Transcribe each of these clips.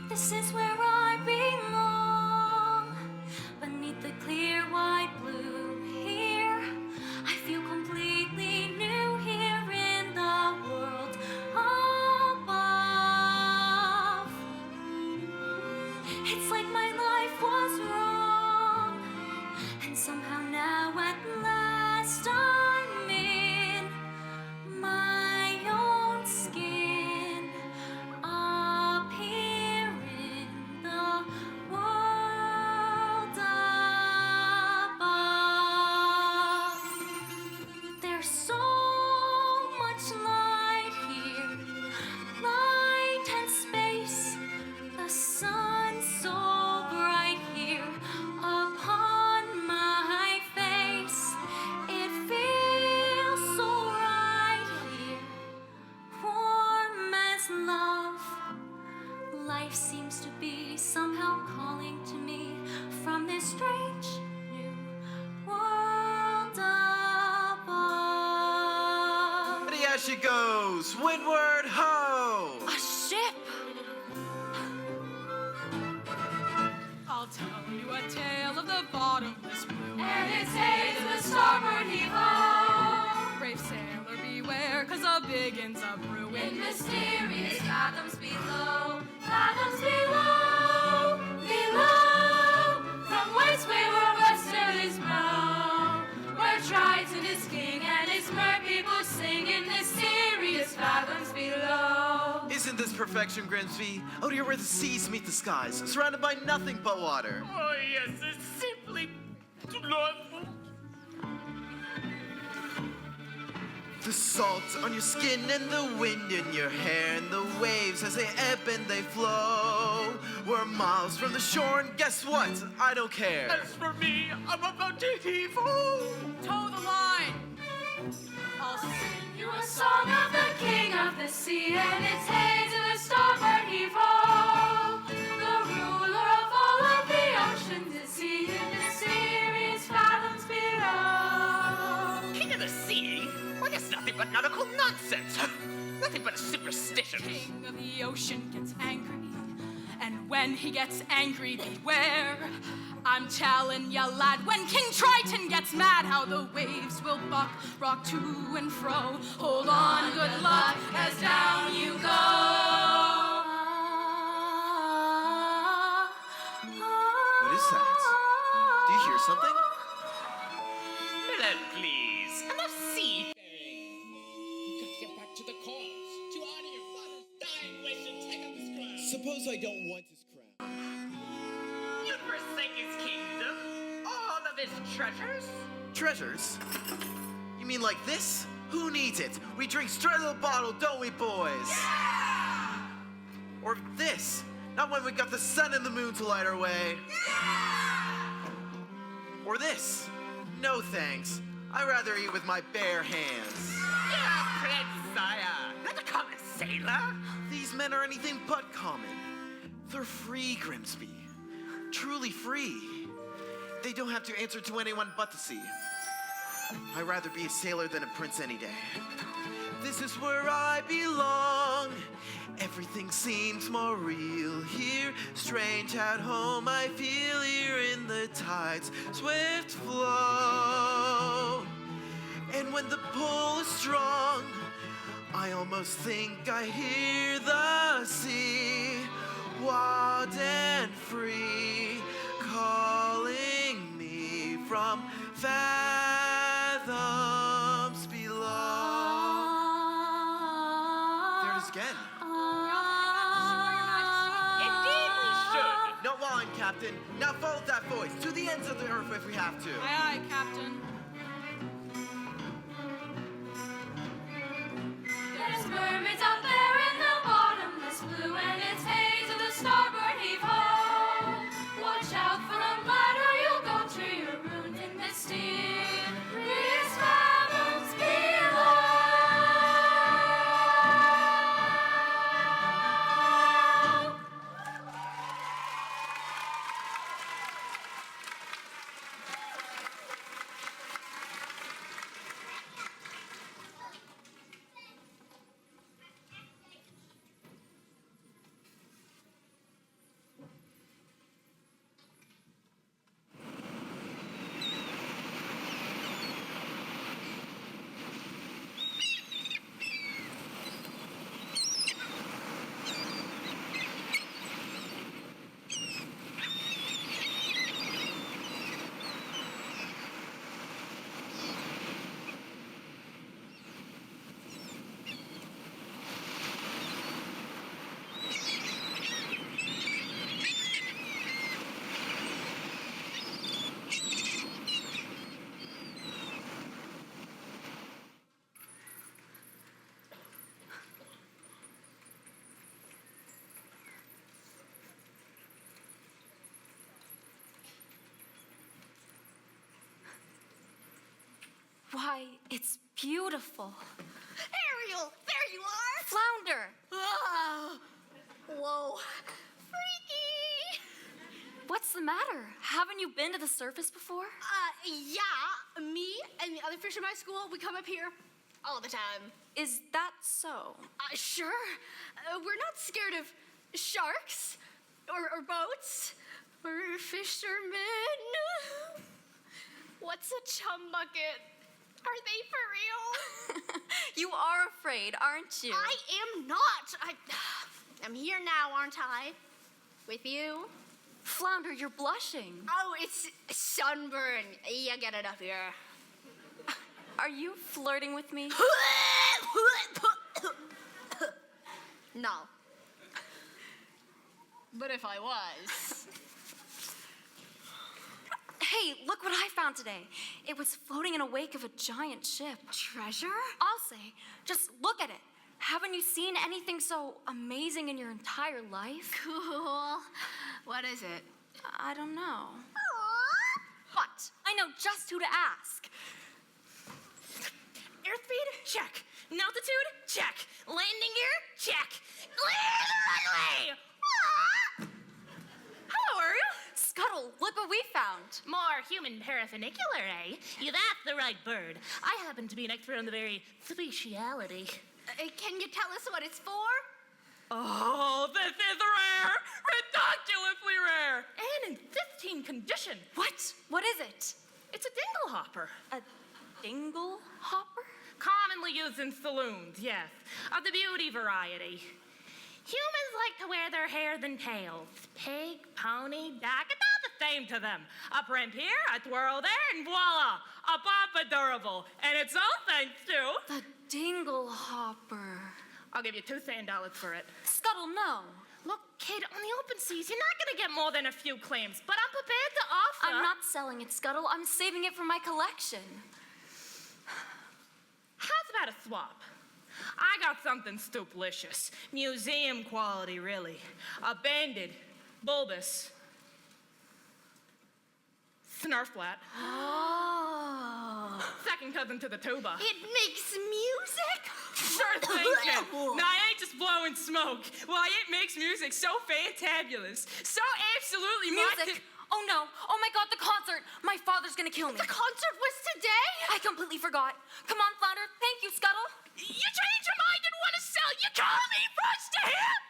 This is where I belong. Beneath the clear white blue here, I feel completely new here in the world above. It's like my life was wrong, and somehow now at last I'm in my own skin, up here in the world above. There's so much light here, light and space, the sun's so bright here upon my face. It feels so right here, warm as love. Life seems to be somehow calling to me from this strange new world above. Ready as she goes, windward ho! A ship! I'll tell you a tale of the bottomless blue. And its hay to the starboard heave-ho. Brave sailor beware, 'cause a big ends up In brewing. mysterious fathoms below, below. From whence wayward westerlies blow, where Triton is king and his mer people sing in mysterious fathoms below. Isn't this perfection, Grimsby? Out here where the seas meet the skies, surrounded by nothing but water. Oh, yes, it's simply delightful. The salt on your skin and the wind in your hair and the waves as they ebb and they flow. We're miles from the shore and guess what? I don't care. As for me, I'm about to heave-ho. Toe the line! I'll sing You a song of the king of the sea and its hay to the starboard heave-ho. The ruler of all of the oceans is he in mysterious fathoms below. King of the sea? Why, that's nothing but nautical nonsense. Nothing but a superstition. King of the ocean gets angry, and when he gets angry, beware. I'm telling ya, lad, when King Triton gets mad, how the waves will buck, rock to and fro. Hold on, good luck, as down you go. What is that? Do you hear something? Miller, please. Enough seafaring. You got to get back to the cause. To honor your father's dying wish and take up his crown. Suppose I don't want his crown. You'd forsake his kingdom, all of his treasures. Treasures? You mean like this? Who needs it? We drink straight out of the bottle, don't we, boys? Yeah! Or this? Not when we got the sun and the moon to light our way. Yeah! Or this? No thanks. I'd rather eat with my bare hands. Yeah, Prince Sire, not a common sailor. These men are anything but common. They're free, Grimsby. Truly free. They don't have to answer to anyone but the sea. I'd rather be a sailor than a prince any day. This is where I belong. Everything seems more real here. Strange at home, I feel here in the tide's swift flow. And when the pull is strong, I almost think I hear the sea, wild and free, calling me from fathoms below. There it is again. Indeed we should. No line, Captain. Now follow that voice to the ends of the earth if we have to. Aye, aye, Captain. There's mermaids out there in the bottomless blue, and it's hay to the starboard heave-ho. Watch out for them, lad, or you'll go to your ruin in mysterious fathoms below. Why, it's beautiful. Ariel, there you are! Flounder! Oh, whoa, freaky! What's the matter? Haven't you been to the surface before? Yeah, me and the other fish in my school, we come up here all the time. Is that so? Sure. We're not scared of sharks or boats or fishermen. What's a chum bucket? Are they for real? You are afraid, aren't you? I am not. I'm here now, aren't I? With you? Flounder, you're blushing. Oh, it's sunburn. You get it up here. Are you flirting with me? No. But if I was... Hey, look what I found today. It was floating in a wake of a giant ship. Treasure? I'll say, just look at it. Haven't you seen anything so amazing in your entire life? Cool. What is it? I don't know. Aww. But I know just who to ask. Airspeed? Check. Altitude? Check. Landing gear? Check. Clear the runway! Aww. Hello, Ariel. Scuttle, look what we found. More human paraphenicular, eh? You've asked the right bird. I happen to be an expert on the very speciality. Can you tell us what it's for? Oh, this is rare! Ridiculously rare! And in 15 condition. What? What is it? It's a dingle hopper. A dingle hopper? Commonly used in saloons, yes. Of the beauty variety. Humans like to wear their hair than tails. Pig, pony, duck, it's all the same to them. A print here, a twirl there, and voila! A papa durable. And it's all thanks to... The dingle hopper. I'll give you $2 $10 for it. Scuttle, no. Look, kid, on the open seas, you're not gonna get more than a few clams, but I'm prepared to offer... I'm not selling it, Scuttle. I'm saving it for my collection. How's about a swap? I got something stupelicious. Museum quality, really. A banded, bulbous, snurflat. Oh. Second cousin to the tuba. It makes music? Sure thinking. Now, I ain't just blowing smoke. Why, it makes music so fantabulous. So absolutely Music? Oh no. Oh my God, the concert. My father's gonna kill me. The concert was today? I completely forgot. Come on, Flounder. Thank you, Scuttle. You change your mind and want to sell. You call me first to him?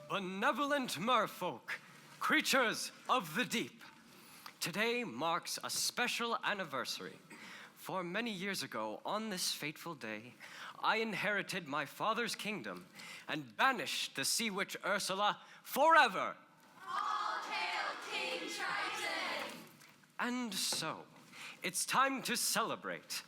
Benevolent merfolk, creatures of the deep. Today marks a special anniversary. For many years ago, on this fateful day, I inherited my father's kingdom and banished the sea witch Ursula forever. All hail King Triton! And so, it's time to celebrate.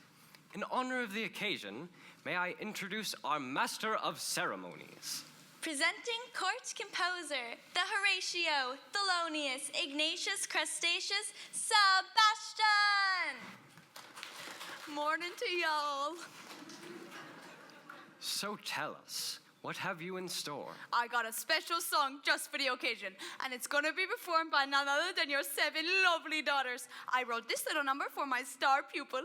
In honor of the occasion, may I introduce our Master of Ceremonies. Presenting court composer, the Horatio, Thelonious, Ignatius, Crustaceous, Sebastian! Morning to y'all. So tell us, What have you in store? I got a special song just for the occasion, and it's gonna be performed by none other than your 7 lovely daughters. I wrote this little number for my star pupil.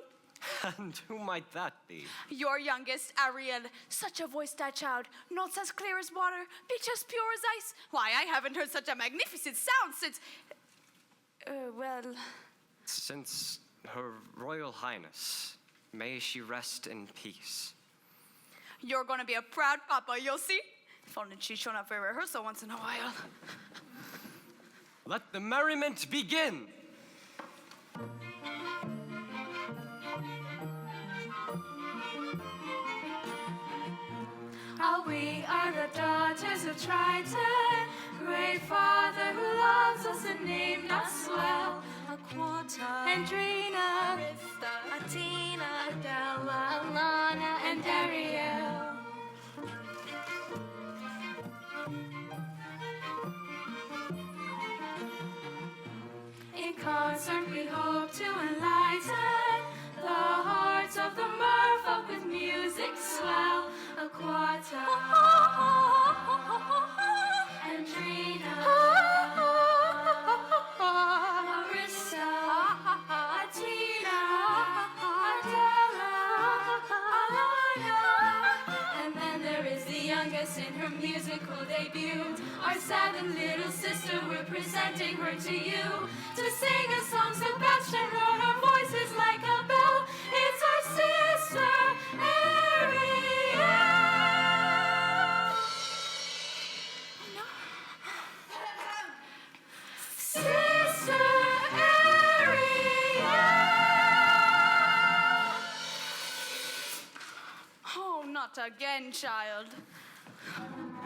And who might that be? Your youngest, Ariel. Such a voice, that child. Notes as clear as water, pitch as pure as ice. Why, I haven't heard such a magnificent sound since... well... Since Her Royal Highness, may she rest in peace. You're gonna be a proud papa, you'll see. If only she'd shown up for rehearsal once in a while. Let the merriment begin. Oh, we are the daughters of Triton, great Father who loves us and named us well. Aquata, Andrina, Arista, Atina, Adela, Alana, and Ariel. In concert we hope to enlighten the hearts of the merfolk with music swell. Aquata, Andrina, Arista, Atina, Adela, Alana. And then there is the youngest in her musical debut. Our 7th little sister, we're presenting her to you. To sing a song Sebastian wrote, her voice is like a bell. It's our sister, Ariel. Sister Ariel. Oh, not again, child.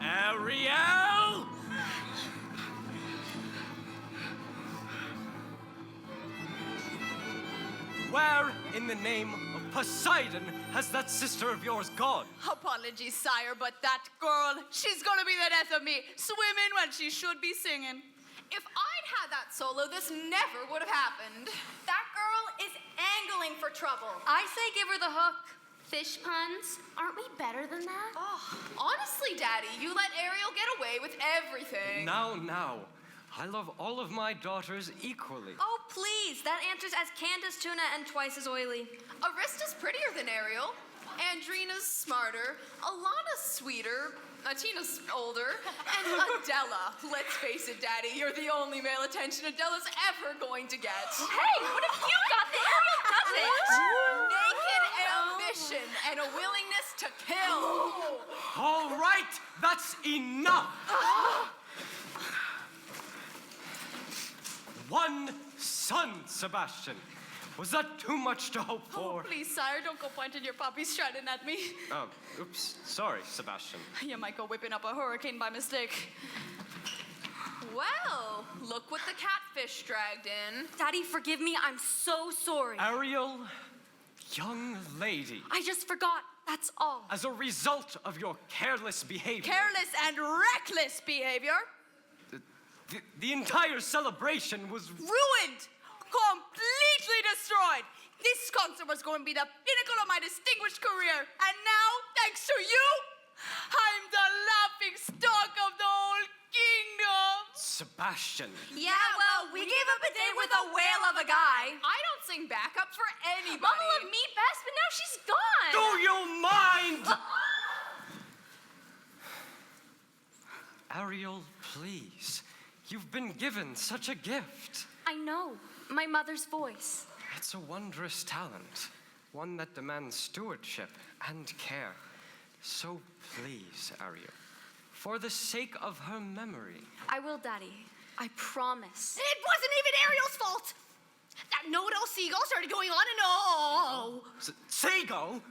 Ariel! Where in the name of Poseidon has that sister of yours gone? Apologies, sire, but that girl, she's gonna be the death of me, swimming when she should be singing. If I'd had that solo, this never would have happened. That girl is angling for trouble. I say give her the hook. Fish puns? Aren't we better than that? Oh, honestly, Daddy, you let Ariel get away with everything. Now. I love all of my daughters equally. Oh, please. That answer's as canned as tuna and twice as oily. Arista's prettier than Ariel. Andrina's smarter. Alana's sweeter. Atina's older. And Adela. Let's face it, Daddy, you're the only male attention Adela's ever going to get. Hey, what if you got the Ariel doesn't? Naked ambition and a willingness to kill. All right, that's enough. One son, Sebastian. Was that too much to hope Oh, for? please, sire, don't go pointing your puppies shouting at me. Oh, oops. Sorry, Sebastian. You might go whipping up a hurricane by mistake. Well, look what the catfish dragged in. Daddy, forgive me. I'm so sorry. Ariel, young lady, I just forgot. That's all. as a result of your careless behavior, Careless and reckless behavior. the entire celebration was Ruined. Completely destroyed. This concert was going to be the pinnacle of my distinguished career. And now, thanks to you, I'm the laughing stock of the whole kingdom. Sebastian. Yeah, well, we gave up a date with a whale of a guy. I don't sing backup for anybody. Mama loved me best, but now she's gone. Do you mind? Ariel, please. You've been given such a gift. I know. My mother's voice. It's a wondrous talent, one that demands stewardship and care. So please, Ariel, for the sake of her memory. I will, Daddy. I promise. It wasn't even Ariel's fault. That know-it-all seagull started going on and oh. Seagull?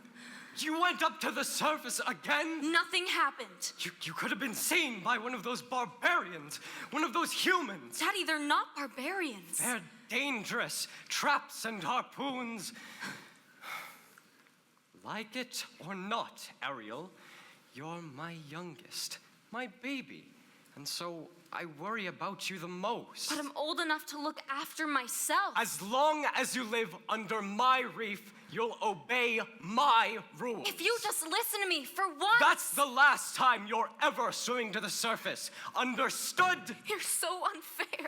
You went up to the surface again? Nothing happened. You could have been seen by one of those barbarians, one of those humans. Daddy, they're not barbarians. They're dangerous, traps and harpoons. Like it or not, Ariel, you're my youngest, my baby. And so I worry about you the most. But I'm old enough to look after myself. As long as you live under my reef, you'll obey my rules. If you just listen to me for once. That's the last time you're ever swimming to the surface. Understood? You're so unfair.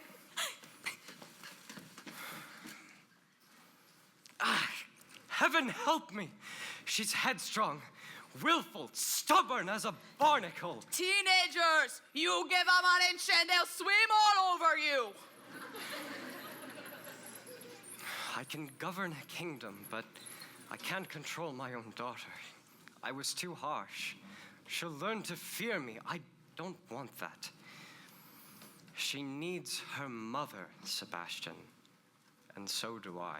Heaven help me. She's headstrong, willful, stubborn as a barnacle. Teenagers, you give them an inch and they'll swim all over you. I can govern a kingdom, but I can't control my own daughter. I was too harsh. She'll learn to fear me. I don't want that. She needs her mother, Sebastian, and so do I.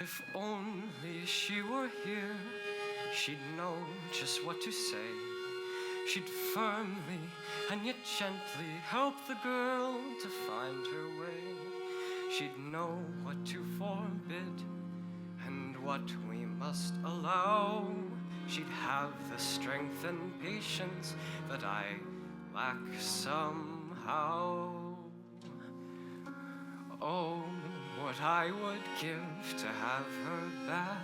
If only she were here, she'd know just what to say. She'd firmly and yet gently help the girl to find her way. She'd know what to forbid and what we must allow. She'd have the strength and patience that I lack somehow. Oh, what I would give to have her back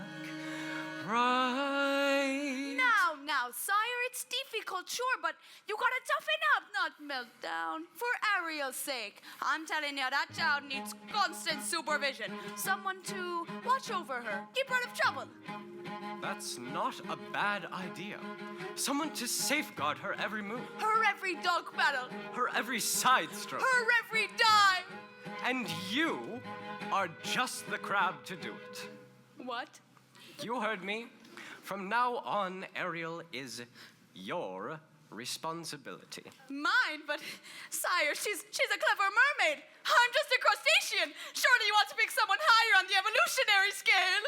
right. Now, sire, it's difficult, sure, but you gotta toughen up, not melt down. For Ariel's sake, I'm telling you, that child needs constant supervision. Someone to watch over her, keep her out of trouble. That's not a bad idea. Someone to safeguard her every move, Her every dog battle, her every side stroke. her every dive. And you are just the crab to do it. What? You heard me. From now on, Ariel is your responsibility. Mine, but sire, she's a clever mermaid. I'm just a crustacean. Surely you want to pick someone higher on the evolutionary scale.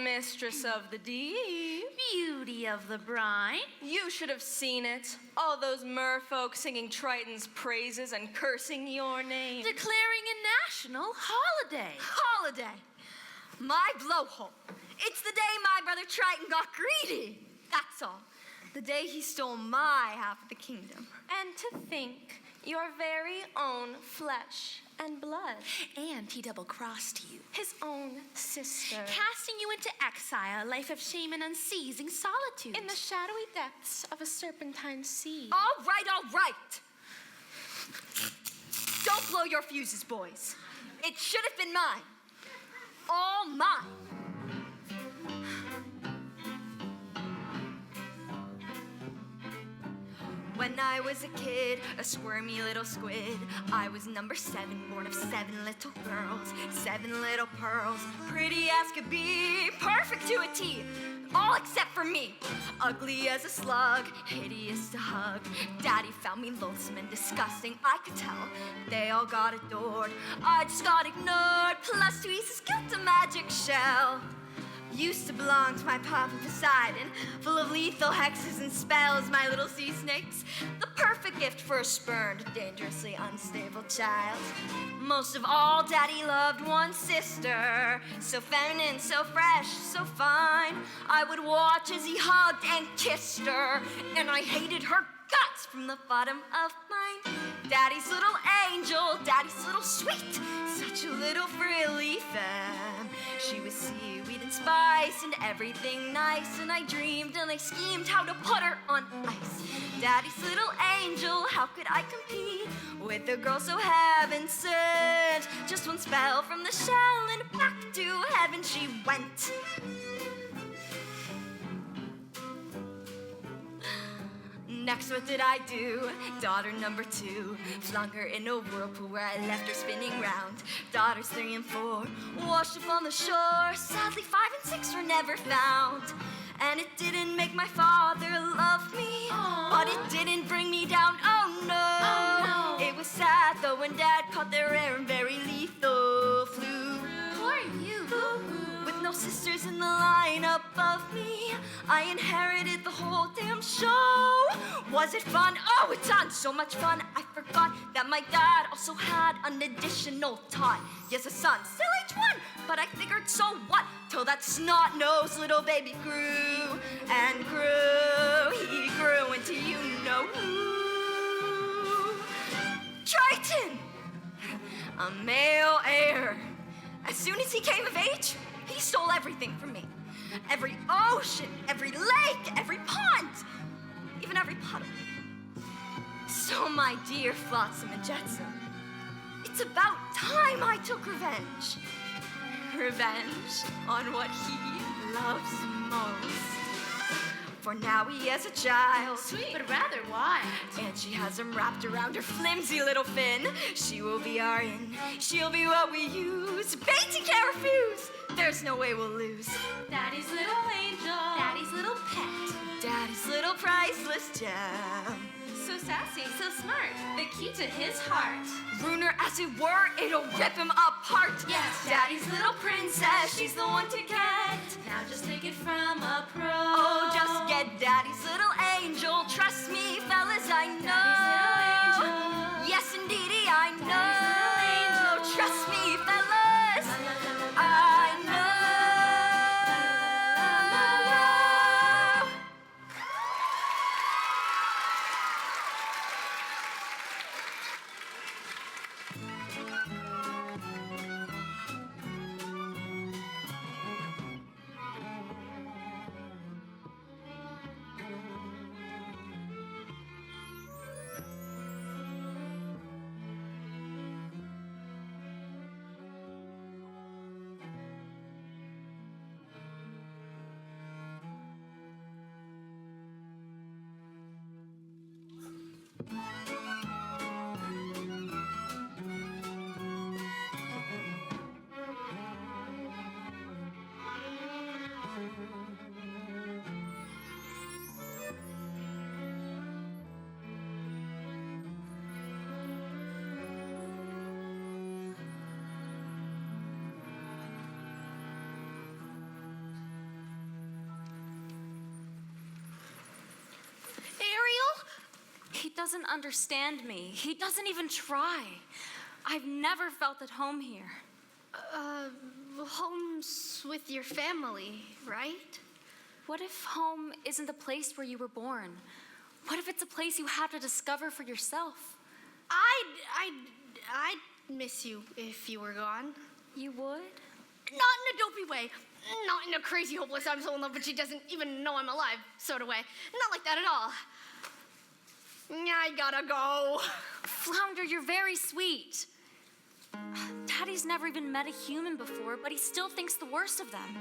Mistress of the deep. Beauty of the brine. You should have seen it. All those merfolk singing Triton's praises and cursing your name. Declaring a national holiday. Holiday. My blowhole. It's the day my brother Triton got greedy. That's all. The day he stole my half of the kingdom. And to think, your very own flesh and blood. And he double-crossed you. His own sister. Casting you into exile, a life of shame and unceasing solitude. In the shadowy depths of a serpentine sea. All right. Don't blow your fuses, boys. It should have been mine. All mine. When I was a kid, a squirmy little squid, I was number 7, born of 7 little girls, 7 little pearls, pretty as could be, perfect to a T, all except for me. Ugly as a slug, hideous to hug. Daddy found me loathsome and disgusting, I could tell. They all got adored, I just got ignored, plus 2 E's skipped a magic shell. Used to belong to my papa Poseidon, full of lethal hexes and spells, my little sea snakes. The perfect gift for a spurned, dangerously unstable child. Most of all, Daddy loved one sister, so feminine, so fresh, so fine. I would watch as he hugged and kissed her, and I hated her guts from the bottom of mine. Daddy's little angel, Daddy's little sweet, such a little frilly femme. She was seaweed and spice and everything nice, and I dreamed and I schemed how to put her on ice. Daddy's little angel, how could I compete with a girl so heaven sent? Just one spell from the shell and back to heaven she went. Next, what did I do? Daughter number 2, flung her in a whirlpool where I left her spinning round. Daughters 3 and 4, washed up on the shore. Sadly, 5 and 6 were never found. And it didn't make my father love me, but it didn't bring me down, oh no. It was sad though when Dad caught their air and very lethal flew. Who are you? With no sisters in the line above me, I inherited the whole damn show. Was it fun? Oh, it's on so much fun. I forgot that my dad also had an additional tot. Yes, a son, still age 1, but I figured so what? Till that snot-nosed little baby grew and grew. He grew into you know who. Triton, a male heir. As soon as he came of age, he stole everything from me. Every ocean, every lake, every pond, even every puddle. So, my dear Flotsam and Jetsam, it's about time I took revenge. Revenge on what he loves most. For now he has a child. Sweet, but rather wild. And she has him wrapped around her flimsy little fin. She will be our in. She'll be what we use. Bates can't refuse. There's no way we'll lose. Daddy's little angel. Daddy's little pet. Daddy's little priceless gem. So sassy, so smart, the key to his heart. Ruiner as it were, it'll rip him apart. Yes, Daddy's little princess, she's the one to get. Now just take it from a pro. Oh, just get Daddy's little angel. Trust me, fellas, I know. Daddy's little angel. Yes, indeedy, I know. Daddy's little angel. Trust me, fellas, I know. He doesn't understand me. He doesn't even try. I've never felt at home here. Home's with your family, right? What if home isn't the place where you were born? What if it's a place you have to discover for yourself? I'd miss you if you were gone. You would? Not in a dopey way. Not in a crazy, hopeless, I'm so in love, but she doesn't even know I'm alive sort of way. Not like that at all. I gotta go. Flounder, you're very sweet. Daddy's never even met a human before, but he still thinks the worst of them.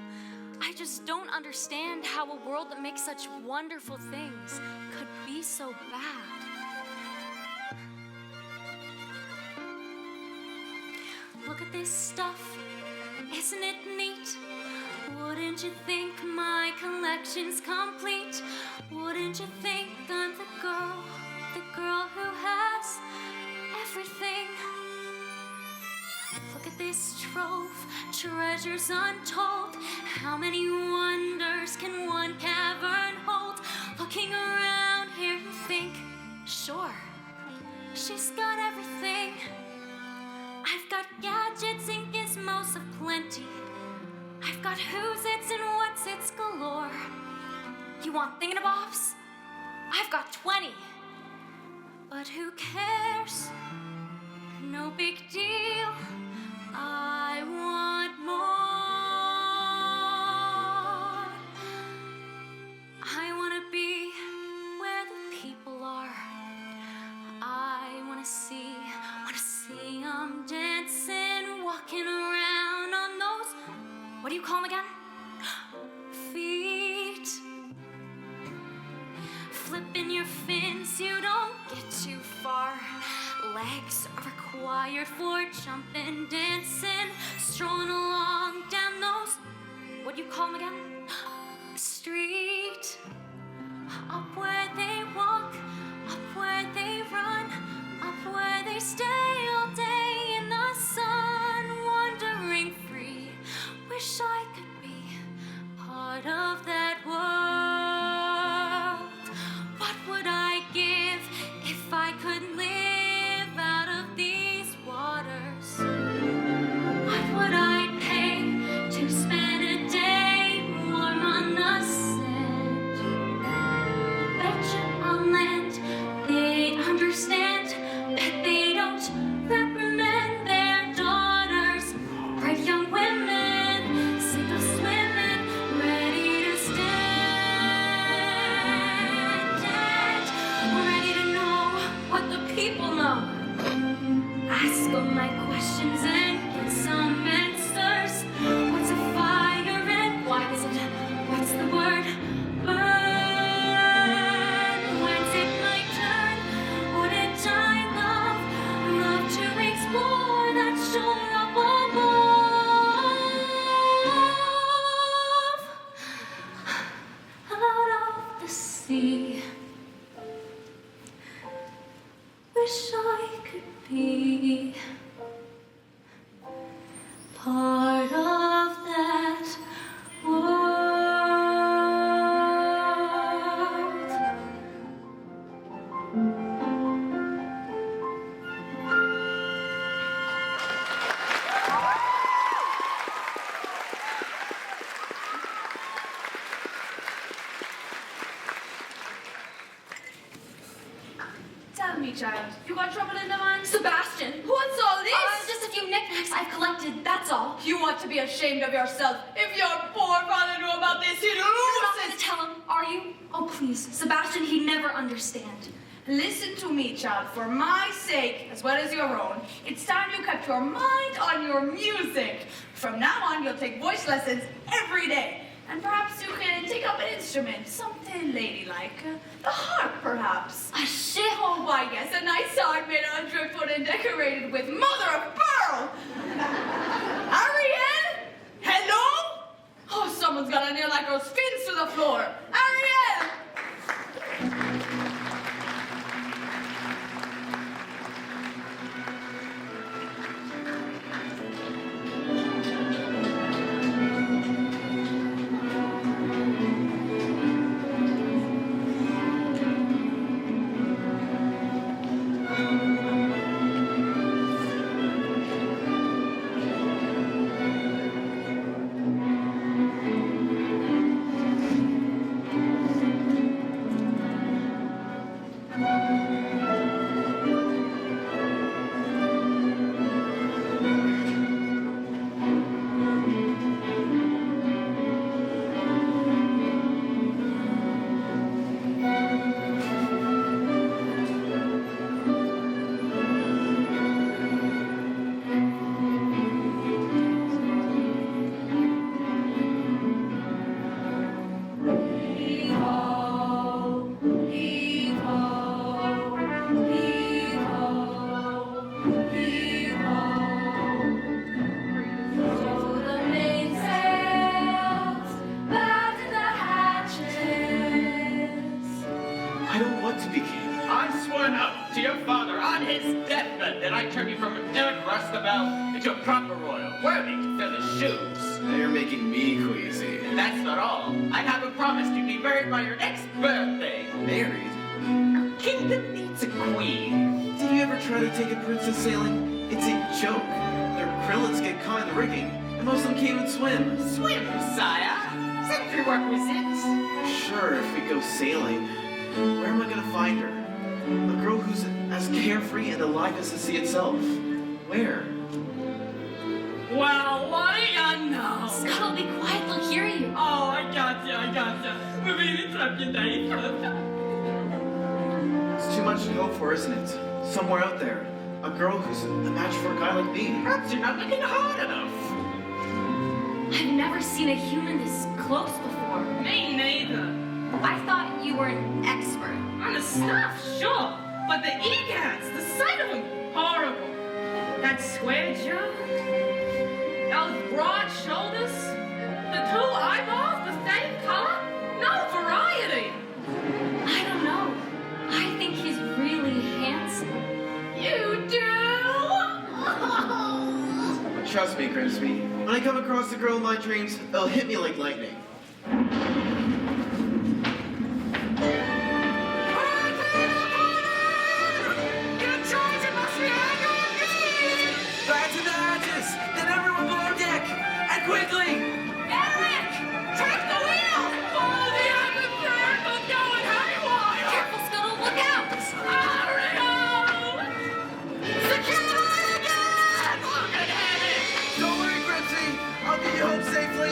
I just don't understand how a world that makes such wonderful things could be so bad. Look at this stuff. Isn't it neat? Wouldn't you think my collection's complete? Wouldn't you think I'm the girl who has everything? Look at this trove, treasures untold. How many wonders can one cavern hold? Looking around here, you think, sure, she's got everything. I've got gadgets and gizmos aplenty. I've got who's its and what's its galore. You want thingamabobs? I've got 20. But who cares? No big deal. I want more. I want to be where the people are. I want to see them dancing, walking around on those, what do you call them again? Feet. Flipping your fin jumping, dancing, strolling along down those, what do you call them again? Street. Up where they walk, up where they run, up where they stay all day in the sun, wandering free. Wish I could be part of that world. What would I give if I could live out of these waters? What would I pay to spend a day warm on the sand? Betcha on land they understand that they don't reprimand their daughters. Bright young women, sick of swimming, ready to stand and ready to know what the people know. Ask them my questions and get some answers. What's a fire and why does it, what's the word? Burn. When's it my turn? Wouldn't I love to explore that shore up above, out of the sea. Wish I could be part of that world. Tell me, child, you got trouble in the mind? Sebastian, what's all this? Just a few knickknacks I've collected, that's all. You ought to be ashamed of yourself. If your poor father knew about this, he'd You're not going lose to tell him, are you? Oh, please. Sebastian, he'd never understand. Listen to me, child, for my sake, as well as your own. It's time you kept your mind on your music. From now on, you'll take voice lessons every day. And perhaps you can take up an instrument, something ladylike. The harp, perhaps. A shit? Oh, why, yes, a nice harp made of driftwood and decorated with mother of pearl. Ariel? Hello? Oh, someone's got an ear like those fins to the floor. Ariel! I don't want to be king. I swore an oath to your father on his deathbed that I'd turn you from an errant roustabout into a proper royal, worthy to fill his shoes. Now you're making me queasy. That's not all. I haven't promised you'd be married by your next birthday. Married? Our kingdom needs a queen. Did you ever try to take a princess sailing? It's a joke. Their krillins get caught in the rigging, and most of them can't even swim. Swim, sire. Is that prerequisite? Sure, if we go sailing. Where am I gonna find her? A girl who's as carefree and alive as the sea itself. Where? Well, what do you know? Scuttle, be quiet, they'll hear you. Oh, I gotcha. We're really trapped tonight. It's too much to hope for, isn't it? Somewhere out there. A girl who's a match for a guy like me. Perhaps you're not looking hard enough. I've never seen a human this close before. Me neither. I thought you were an expert. On the stuff, sure. But the egads, the sight of them, horrible. That square jaw, those broad shoulders, the two eyeballs, the same color, no variety. I don't know. I think he's really handsome. You do? Trust me, Grimsby. When I come across the girl in my dreams, they'll hit me like lightning. Back to the hatches! Then everyone below deck! And quickly! Eric! Take the wheel! Oh, the atmosphere is going haywire! Careful, Scuttle, look out! Mario! Secure again! Look at it! Don't worry, Grimsby! I'll get you home safely!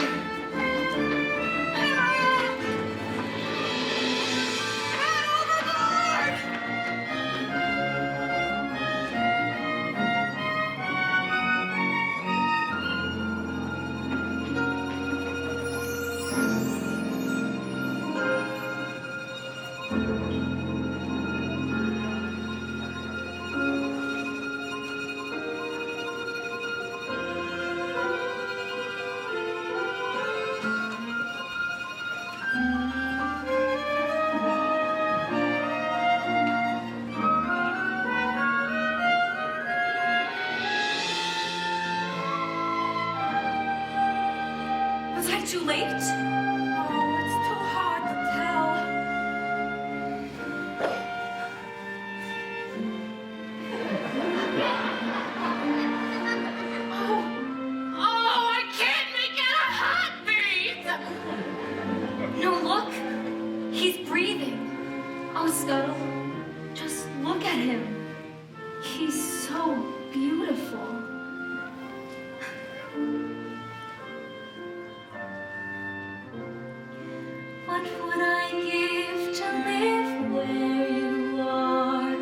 Was I too late? Oh, it's too hard to tell. Oh, I can't make out a heartbeat! No, look. He's breathing. Oh, Scuttle, just look at him. He's so beautiful. What would I give to live where you are?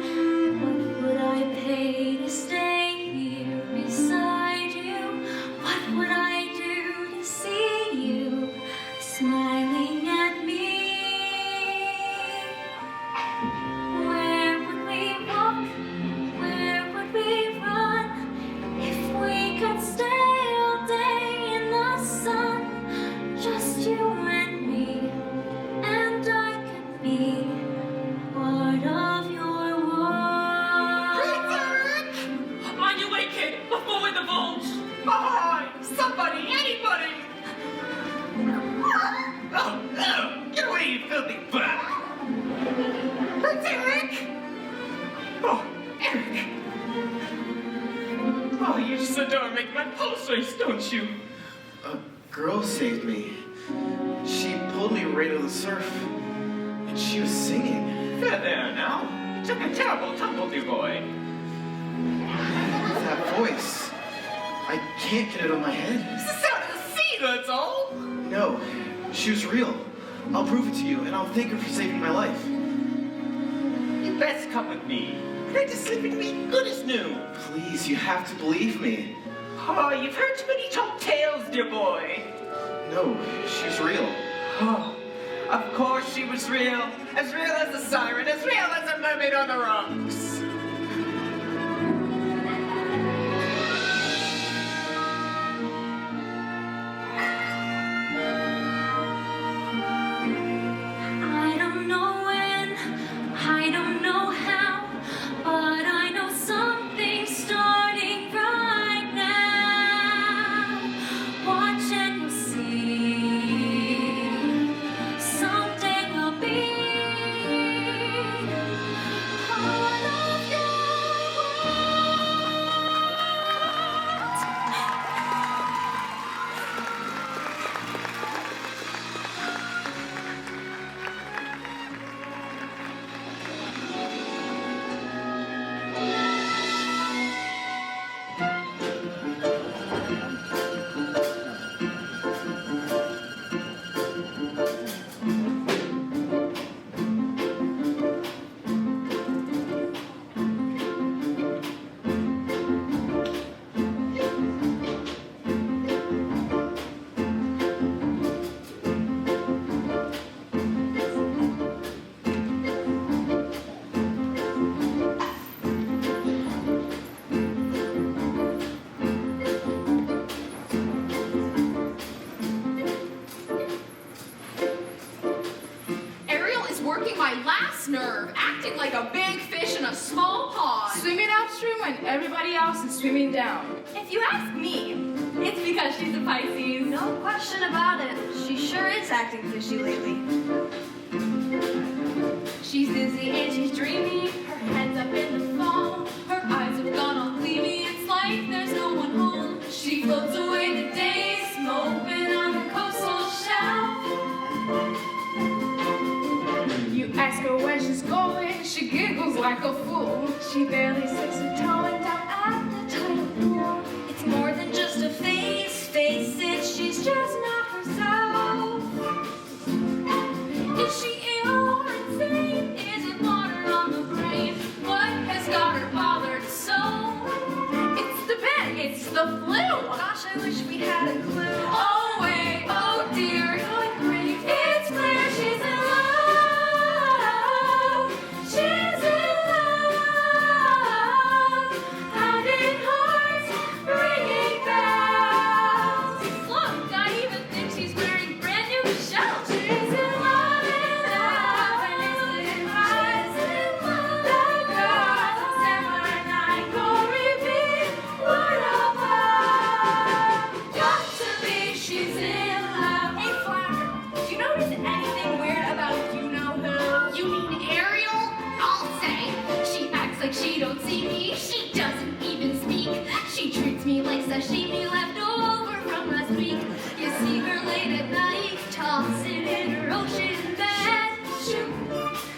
What would I pay to stay here beside you? What would I do to see you smiling at me? Where would we walk? Where would we run? If we could stay all day in the sun, just you and me, and I could be part of your world. On your way, kid, before we divulge. Behind! Somebody, anybody! Oh, no! Get away, you filthy brat! Prince Eric! Oh, Eric! Oh, you just adore making my pulse race, don't you? A girl saved me. She pulled me right out of the surf. And she was singing. There now. You took a terrible tumble, dear boy. That voice. I can't get it on my head. It's the sound of the sea, that's all. No, she was real. I'll prove it to you, and I'll thank her for saving my life. You best come with me. Great to sleep and be good as new. Please, you have to believe me. Oh, you've heard too many tall tales, dear boy. No, she's real. Oh, of course she was real. As real as a siren, as real as a mermaid on the rocks. I don't know when, I don't know how, but I know something's starting right now. Watch and you'll see, someday we'll be part of like a big fish in a small pond. Swimming upstream when everybody else is swimming down. If you ask me, it's because she's a Pisces. No question about it. She sure is acting fishy lately. She's dizzy and she's dreamy. Her head's up in the foam. Her eyes have gone all gleamy. It's like there's no one home. She floats away the days, moping on the coastal shelf. You ask her where she's going, she giggles like a fool. She barely sticks her toe in down at the tidal pool. It's more than just a face, face it, she's just not herself. Is she ill or insane? Is it water on the brain? What has got her bothered so? It's the bed, it's the flu. Gosh, I wish we had a clue. Oh wait, oh dear, good grief, it's clear she's in love. She's in love. Pounding hearts, ringing bells. Look, I even think she's wearing brand new shells. She's in love, and it's the eyes in love. That girl, summer night, go repeat, word of love. Got to be, she's in love. Hey, Flounder, do you notice anything weird about you-know-who? You mean Ariel? I'll say. She acts like she don't see me. She doesn't even speak. She treats me like sashimi left over from last week. You see her late at night, tossing in her ocean bed. Shoot,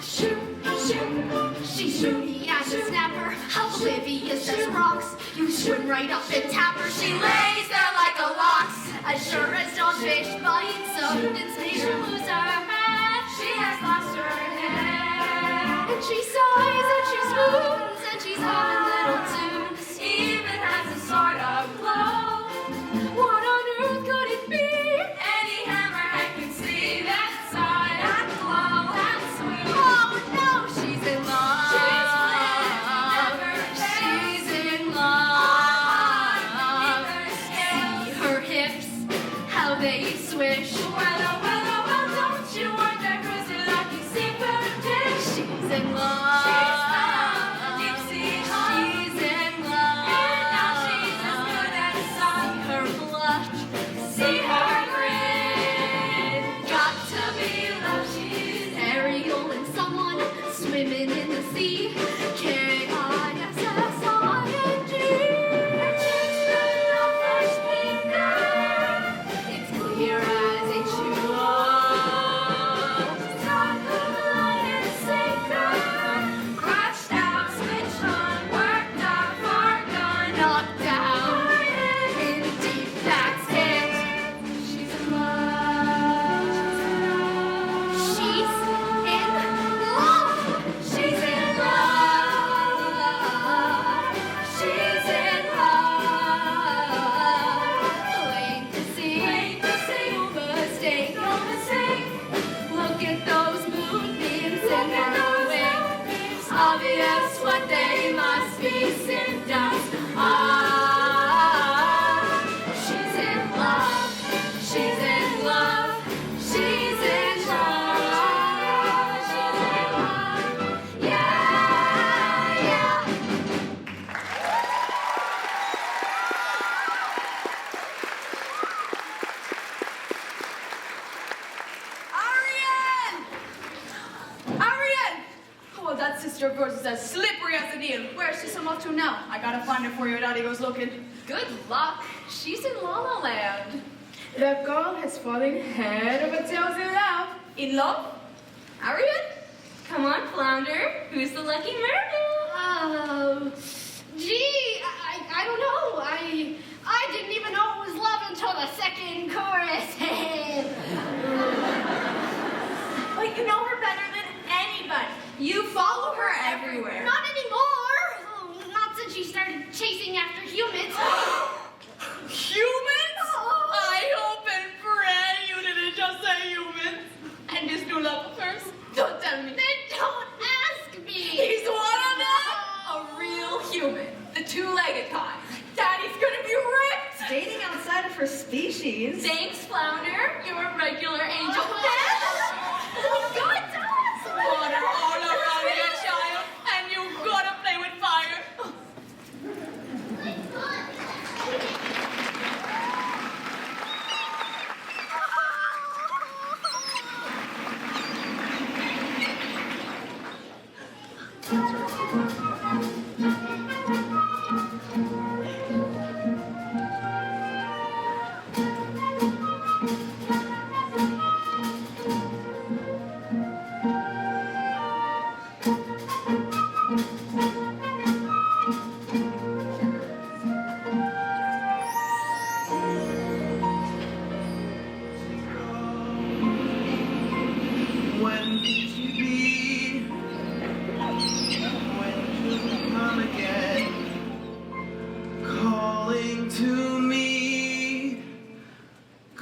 shoot, shoot. She's shooty as a snapper, oblivious as rocks. You swim right up and tap her. She lays there like a lox. As sure as dogfish bites, abundance made her lose her head. She has lost her head. And she sighs and she swoons and she's humming little tunes. Even has a sort of glow. What on earth could it be? Any hammerhead can see that sigh, that glow, that swoon. Oh no, she's in love. She's never She's in love. See her hips, how they swish. Well, oh, well, oh, well, don't you wonder who's the lucky super dish? She's in love. She's found a deep sea home. She's in love. And now she's as good as a song. See her blush, See her grin. Got to be love, she's Ariel and someone swimming in the sea. K-I-S-S-I-N-G. her cheeks the first finger. It's clear as a shoe. Top of the line and a sinker. Scratched out, switched on, worked out, far gone. Knocked down. In deep, that's it. She's in love. She's in love. She's in love. She's in love. Plain to see. No mistake. Look at those moonbeams in her wing. Obvious what they must be. Sin dust. She's in love. She's in love. She's in love. She's in love. Yeah, yeah. Ariane! Ariane! Oh, that sister of yours is as slippery as an eel. Where's she some off to now? I gotta find her for you. Daddy goes looking. Good luck. She's in La La Land. The girl has fallen head over tails in love. In love? Ariane? Come on, Flounder. Who's the lucky mermaid? Oh, gee, I don't know. I didn't even know it was love until the second chorus. But you know her better than anybody. You follow her everywhere. Not anymore. Oh, not since she started chasing after humans. Humans? I hope and pray you didn't just say humans. And this new love of hers? Don't tell me. Then don't ask me. He's one of them? A real human. The two-legged kind. Daddy's gonna be ripped. Dating outside of her species. Thanks, Flounder. You're a regular angel fish. Oh, God, tell us. Water all around your child.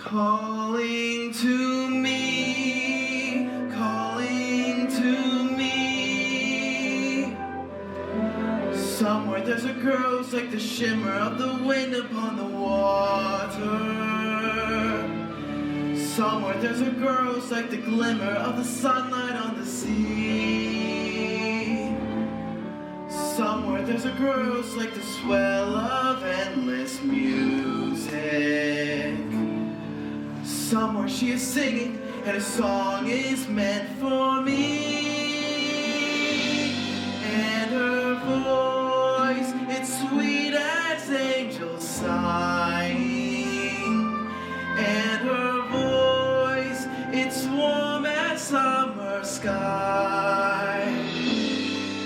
Calling to me, calling to me. Somewhere there's a girl who's like the shimmer of the wind upon the water. Somewhere there's a girl who's like the glimmer of the sunlight on the sea. Somewhere there's a girl who's like the swell of endless music. Somewhere she is singing, and a song is meant for me. And her voice, it's sweet as angels sighing. And her voice, it's warm as summer sky.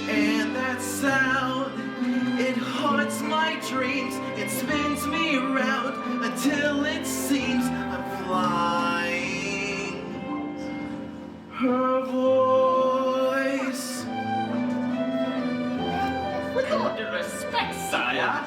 And that sound, it haunts my dreams. It spins me around until it seems I'm flying. Her voice. With all due respect, sire,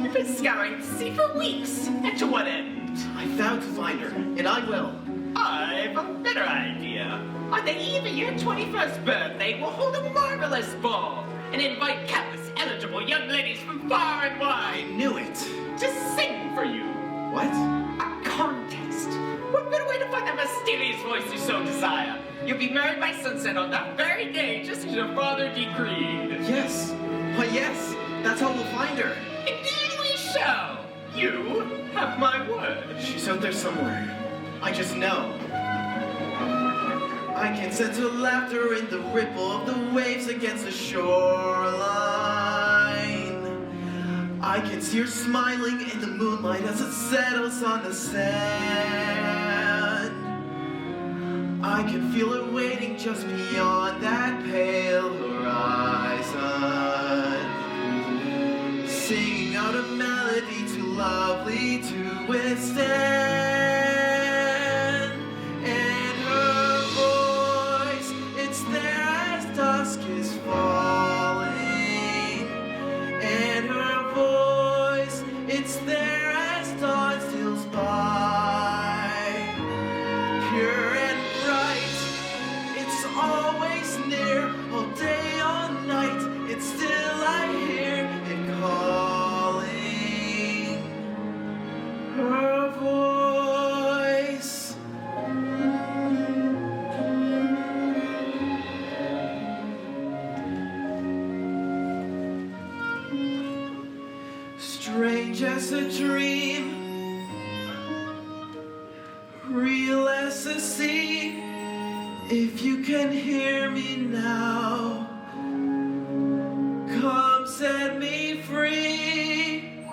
you've been scouring the sea for weeks. And to what end? I vowed to find her, and I will. I've a better idea. On the eve of your 21st birthday, we'll hold a marvelous ball and invite countless eligible young ladies from far and wide. I knew it. To sing for you. What? A contest. What better way to find that mysterious voice you so desire? You'll be married by sunset on that very day, just as your father decreed. Yes. Why, yes. That's how we'll find her. Indeed we shall. You have my word. She's out there somewhere. I just know. I can sense her laughter in the ripple of the waves against the shoreline. I can see her smiling in the moonlight as it settles on the sand. I can feel her waiting just beyond that pale horizon, singing out a melody too lovely to withstand. And her voice, it's there as dusk is falling. And her voice, it's there as dawn steals by. Pure and bright, it's always near, all day, all night, it's still I hear it calling. Her voice. Strange as a dream, real as the sea. If you can hear me now, come set me free.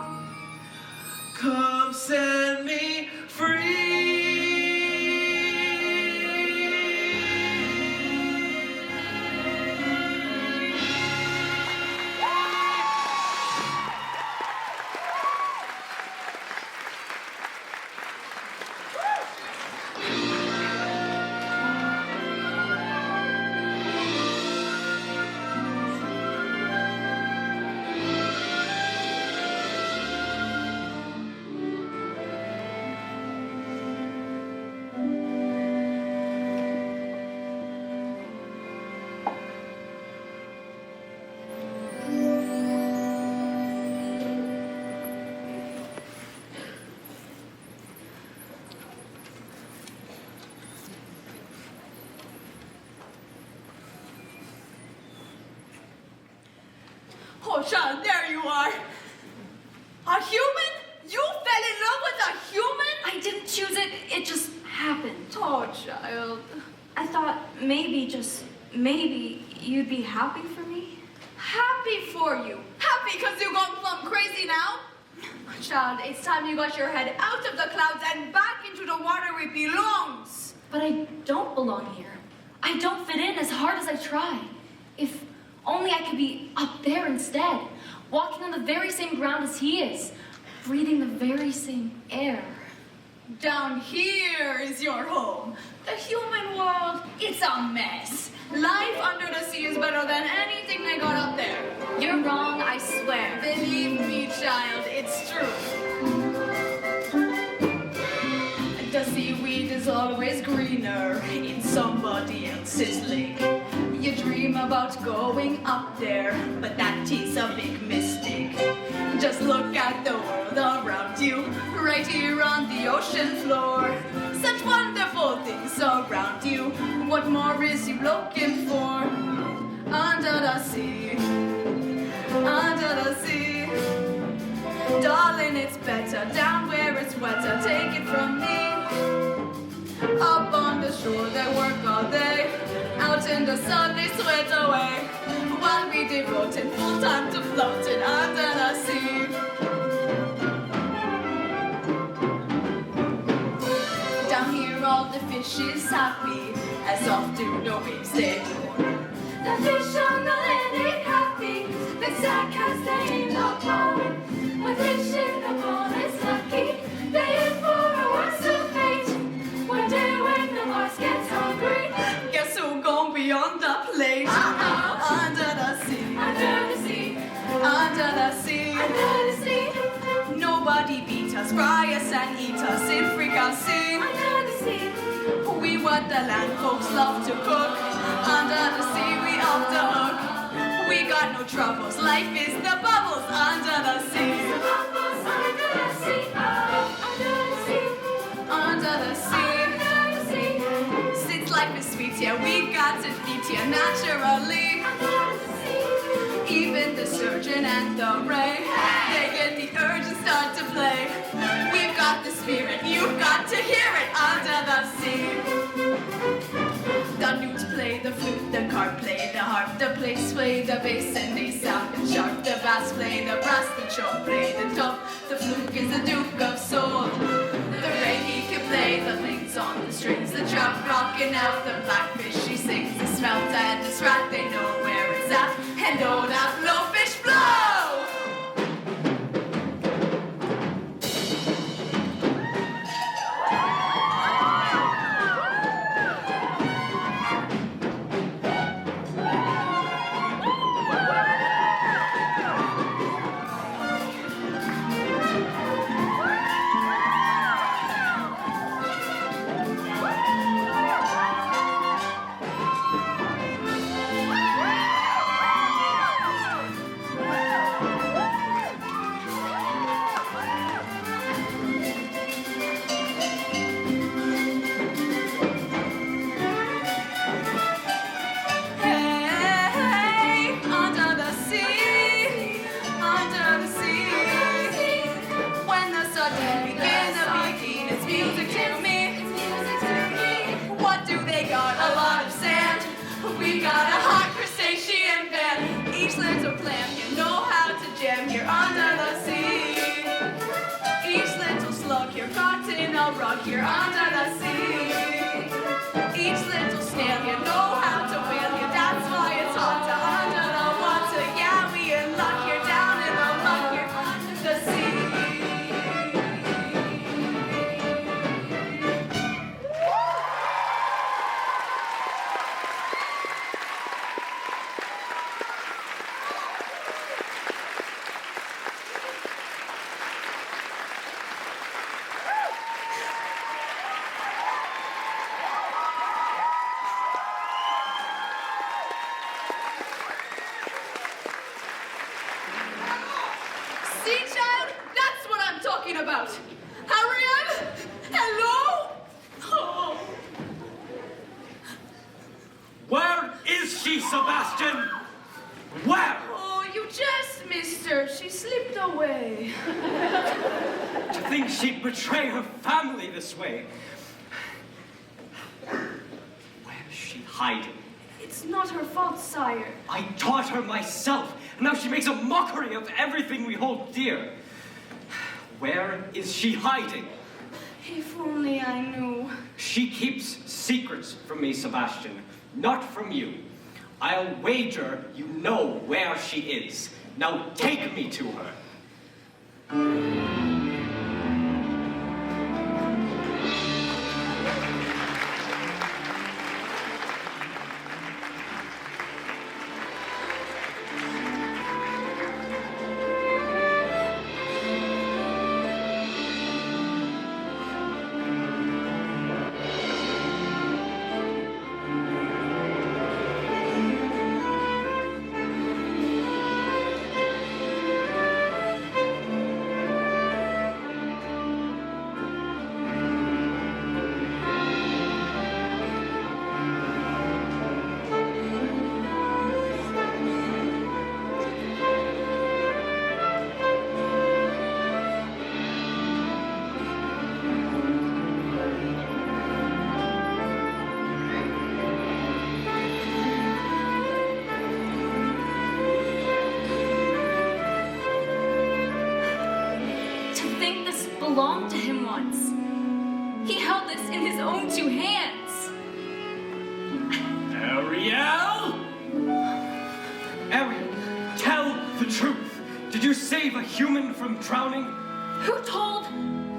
Come set me free. Oh, child, there you are. A human? You fell in love with a human? I didn't choose it, it just happened. Oh, child. I thought maybe, just maybe, you'd be happy for me. Happy for you. Happy because you gone plumb crazy now? Child, it's time you got your head out of the clouds and back into the water where it belongs. But I don't belong here. I don't fit in as hard as I try. If only I could be up there instead, walking on the very same ground as he is, breathing the very same air. Down here is your home. The human world, it's a mess. Life under the sea is better than anything they got up there. You're wrong, I swear. Believe me, child, it's true. greener in somebody else's lake. You dream about going up there, but that is a big mistake. Just look at the world around you, right here on the ocean floor. Such wonderful things around you. What more is you looking for? Under the sea, under the sea. Darling, it's better down where it's wetter. Take it from me. Up on the shore, they work all day. Out in the sun, they sweat away. While we devoted full time to floating under the sea. Down here, all the fish is happy, as off do the waves they roar. The fish on the land ain't happy, they're sad 'cause they ain't no more. A fish in the bowl is lucky, they in for a worse of fate. One day when the horse gets hungry, guess who gon' be on the plate? Under the sea, under the sea, under the sea, under the sea, nobody beat us, fry us and eat us in fricassee. under the sea. We what the land folks love to cook. Under the sea, we off the hook. We got no troubles, life is the bubbles under the sea. Bubbles under the sea, oh, under the sea, Under the sea. under the sea, Since life is sweet here, we got to eat here naturally. under the sea. Even the surgeon and the ray, they get the urge and start to play. We've got the spirit, you've got to hear it under the sea. The newts play the flute, the carp play the harp, the plates play the bass and they sound and sharp. The bass play the brass, the chop play the top. The fluke is the Duke of Soul. The ray he can play the links on the strings. The trout rocking out the blackfish he sings. The smelt and the sprat they know where it's at. And oh that blowfish blow! Rock here under the sea. Each little snail, you know how to whale you. That's why it's hot to under the water. Yeah, we in luck here down in the muck here under the sea. See, child? That's what I'm talking about. Ariel? Hello? Oh. Where is she, Sebastian? Where? Oh, you just missed her. She slipped away. To think she'd betray her family this way. Where's she hiding? It's not her fault, sire. I taught her myself, and now she makes a mockery of everything we hold dear. Where is she hiding? If only I knew. She keeps secrets from me, Sebastian, not from you. I'll wager you know where she is. Now take me to her. think this belonged to him once? He held this in his own two hands. Ariel! Ariel, tell the truth. Did you save a human from drowning? Who told?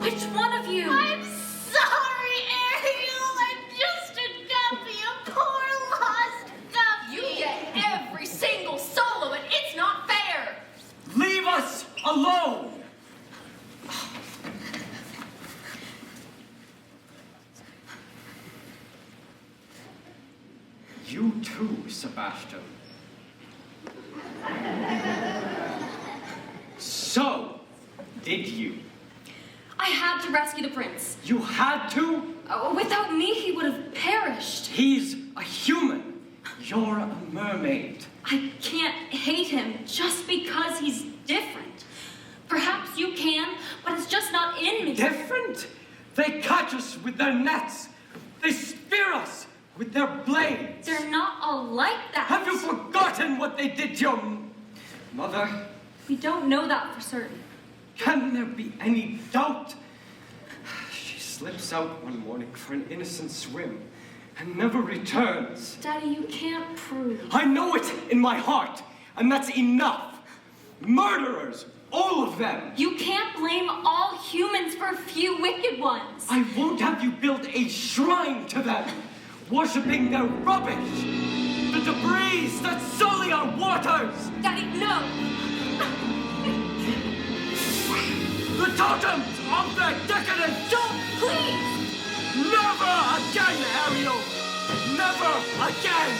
Which one of you? I'm sorry, Ariel. I'm just a guppy, a poor lost guppy. You get every single solo, and it's not fair. Leave us alone! You too, Sebastian. So, did you? I had to rescue the prince. You had to? Without me, he would have perished. He's a human. You're a mermaid. I can't hate him just because he's different. Perhaps you can, but it's just not in me. Different? They catch us with their nets. They spear us with their blades. They're not all like that. Have you forgotten what they did to your mother? We don't know that for certain. Can there be any doubt? She slips out one morning for an innocent swim and never returns. Daddy, you can't prove. I know it in my heart, and that's enough. Murderers, all of them. You can't blame all humans for a few wicked ones. I won't have you build a shrine to them, worshipping their rubbish, the debris that sully our waters. Daddy, no. The totems of their decadence. Don't, please. Never again, Ariel. Never again.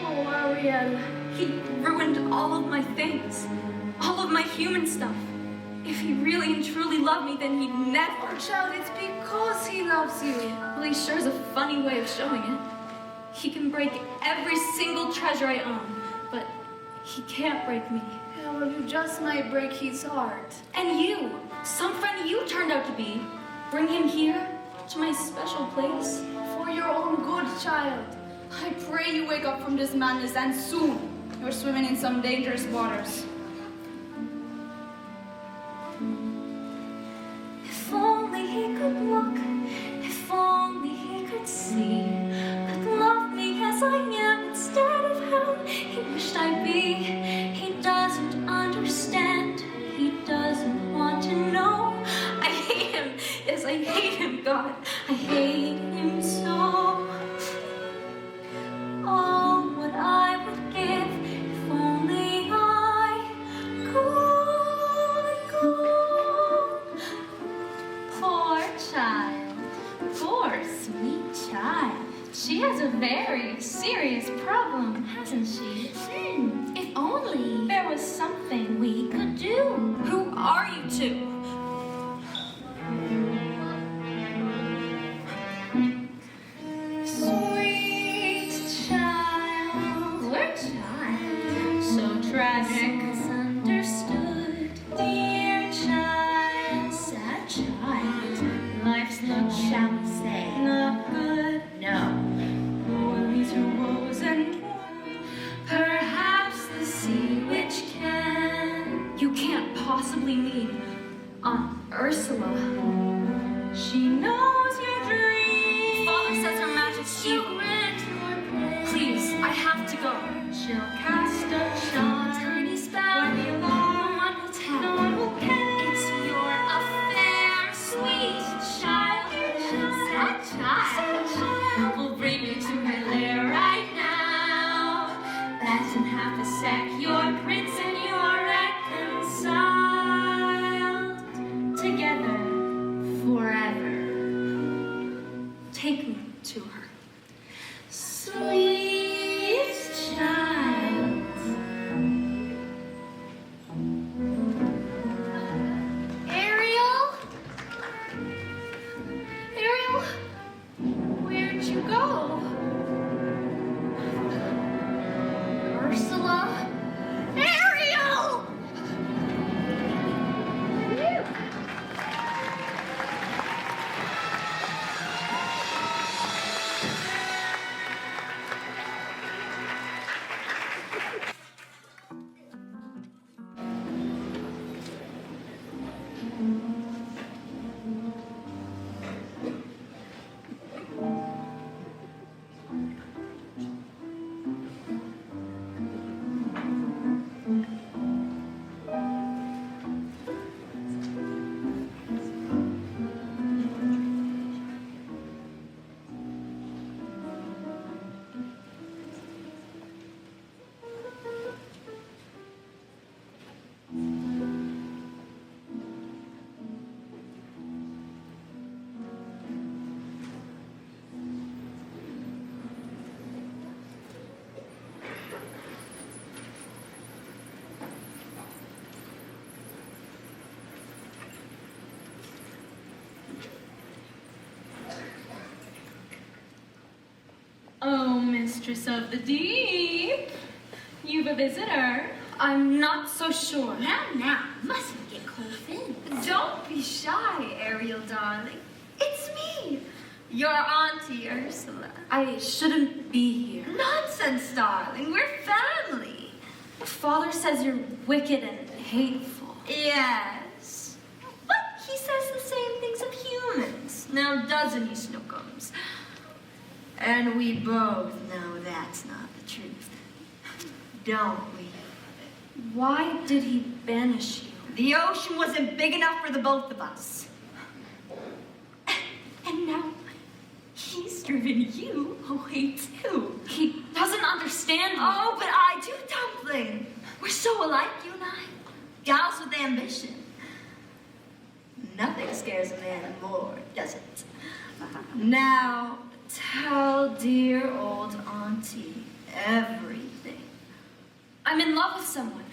Oh, Ariel. He ruined all of my things. All of my human stuff. If he really and truly loved me, then he'd never. Oh, child, it's because he loves you. Well, he sure is a funny way of showing it. He can break every single treasure I own, but he can't break me. Yeah, well, you just might break his heart. And you, some friend you turned out to be, bring him here to my special place. For your own good, child. I pray you wake up from this madness, and soon. You're swimming in some dangerous waters. If only he could look, if only he could see, could love me as I am instead of how he wished I'd be. He doesn't understand, he doesn't want to know. I hate him, yes, I hate him, God, I hate him so. Oh, what I would give if only I could go. Poor child, poor sweet child. She has a very serious problem, hasn't she? If only there was something we could do. Who are you two? Sweet child, poor child, so tragic, misunderstood. Dear child, sad child, life's not, shall we say, not good. No, only to woes and perhaps the sea which can. You can't possibly mean Aunt Ursula. She knows your dream. Father says her magic's evil. Please, I have to go. She'll cast a charm, tiny spell. When the alarm will tell, no one will care. It's your affair, sweet child. Sad child. We'll bring you to her lair right now. That's in half a sec. Your prince and you are reconciled together forever. Take me to her. Sweet child. Ariel? Ariel? Where'd you go? Ursula? Ariel! mistress of the deep. You've a visitor. I'm not so sure. Now, mustn't get cold feet. Don't be shy, Ariel, darling. It's me, your Auntie Ursula. I shouldn't be here. Nonsense, darling. We're family. Father says you're wicked and hateful. Yes. But he says the same things of humans. Now, doesn't he, Snookums? And we both know that's not the truth. Don't we? Why did he banish you? The ocean wasn't big enough for the both of us. And now, he's driven you away too. He doesn't understand me. Oh, but I do, Dumpling. We're so alike, you and I. Gals with ambition. Nothing scares a man more, does it? Now, tell dear old Auntie everything. I'm in love with someone.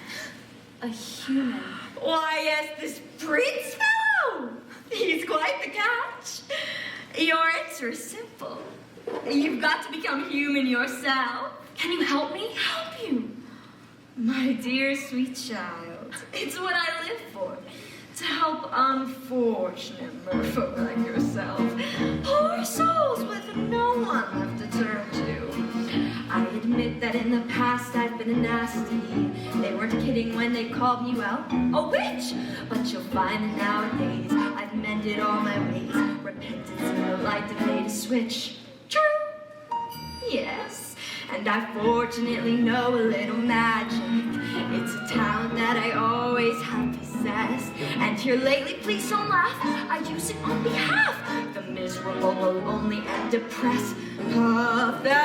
A human. Why, yes, this prince fellow. He's quite the catch. Your answer is simple. You've got to become human yourself. Can you help me? Help you? My dear sweet child, it's what I live for. To help unfortunate merfolk like yourself. Poor souls with no one left to turn to. I admit that in the past I've been a nasty. They weren't kidding when they called me, well, a witch. But you'll find that nowadays I've mended all my ways. Repentance and the light have made a switch. True. Yes. And I fortunately know a little magic. It's a talent that I always have possessed. And here lately, please don't laugh, I use it on behalf of the miserable, the lonely, and depressed. Pathetic,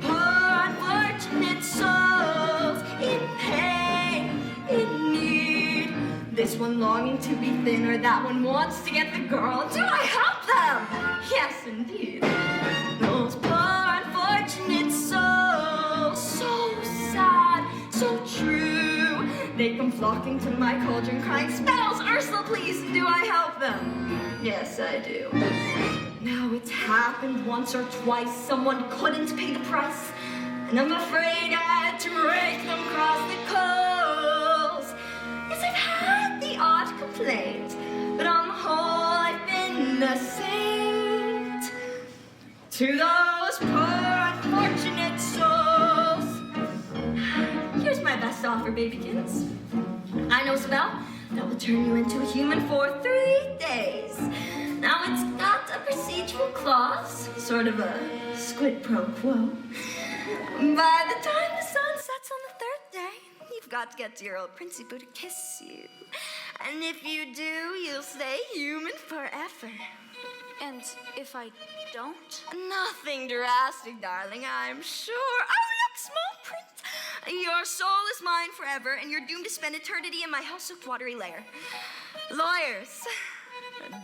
poor, unfortunate souls in pain, in need. This one longing to be thinner, that one wants to get the girl. Do I help them? Yes, indeed. Those poor, unfortunate souls, so sad, so true. They come flocking to my cauldron crying, spells, Ursula, please, do I help them? Yes, I do. Now it's happened once or twice, someone couldn't pay the price, and I'm afraid I had to make them cross the coals. Yes, I've had the odd complaint, but on the whole I've been a saint. To those poor unfortunate souls, here's my best offer, babykins. I know a spell that will turn you into a human for 3 days. Now it's got a procedural clause, sort of a squid pro quo. By the time the sun sets on the 3rd day, you've got to get to your old Princey Boo to kiss you. And if you do, you'll stay human forever. And if I don't? Nothing drastic, darling, I'm sure. Oh, look, small print. Your soul is mine forever, and you're doomed to spend eternity in my hell-soaked watery lair. Lawyers,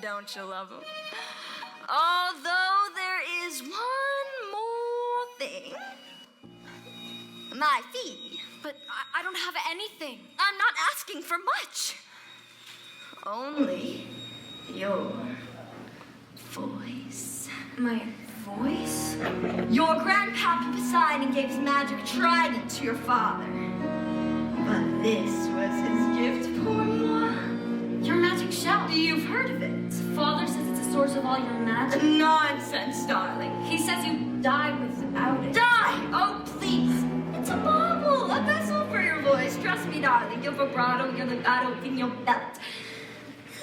don't you love them? Although there is one more thing. My fee. But I don't have anything. I'm not asking for much. Only your voice. My voice? Your grandpappy Poseidon gave his magic trident to your father. But this was his gift pour moi. Your magic shell. You've heard of it. Father says it's the source of all your magic. Nonsense, darling. He says you die without it. Die! Oh, please. It's a bauble, a vessel for your voice. Trust me, darling. Your vibrato, your legato in your belt.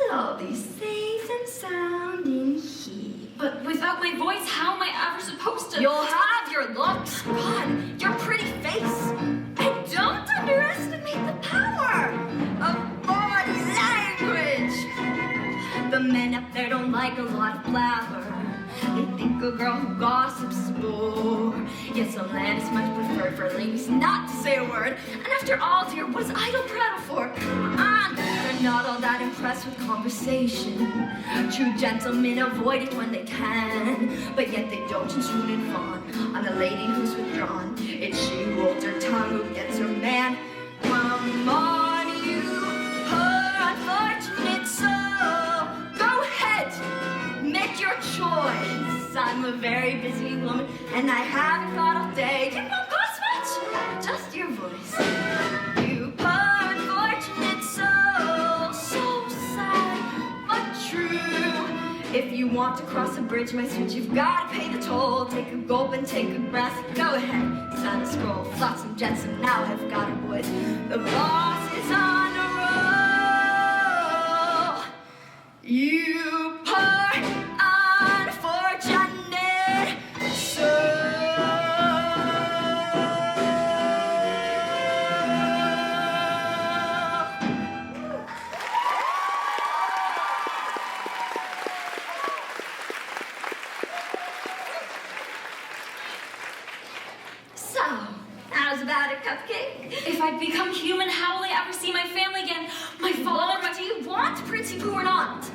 It'll all be safe and sound in here. But without my voice, how am I ever supposed to? You'll have your looks, God, your pretty face. And don't underestimate the power of body language. The men up there don't like a lot of blabber. They think a girl who gossips is a bore. Yes, a land is much preferred for ladies not to say a word. And after all, dear, what is idle prattle for? They're not all that impressed with conversation. True gentlemen avoid it when they can, but yet they don't swoon and fawn on a lady who's withdrawn. It's she who holds her tongue who gets her man. Come on, you poor unfortunate soul. Go ahead, make your choice. I'm a very busy woman. and I haven't thought all day. You won't cost much, just your voice. You poor unfortunate soul, so sad but true. If you want to cross a bridge, my sweet, you've got to pay the toll. Take a gulp and take a breath. Go ahead, sign a scroll. Flotsam, jetsam, now I've got it, boys. The boss is on a roll. You poor unfortunate soul. So, how's about a cupcake? If I become human, how will I ever see my family again? My father, What do you want, Pretty Poo, or not? 5,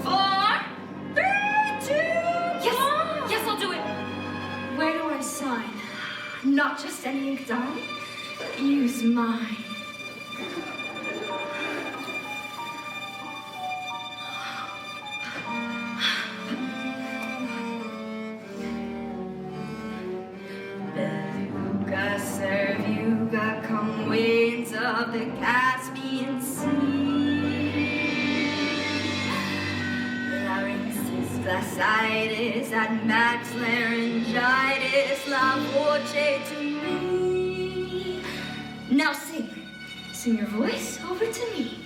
4, 3, 2, Yes, yes, I'll do it. Where do I sign? Not just any ink, darling. Use mine. Beluga, Serviuga, come winds of the Caspian Sea. Larynxis, glacitis, at max laryngitis, la voce to me. Now sing. Sing your voice over to me.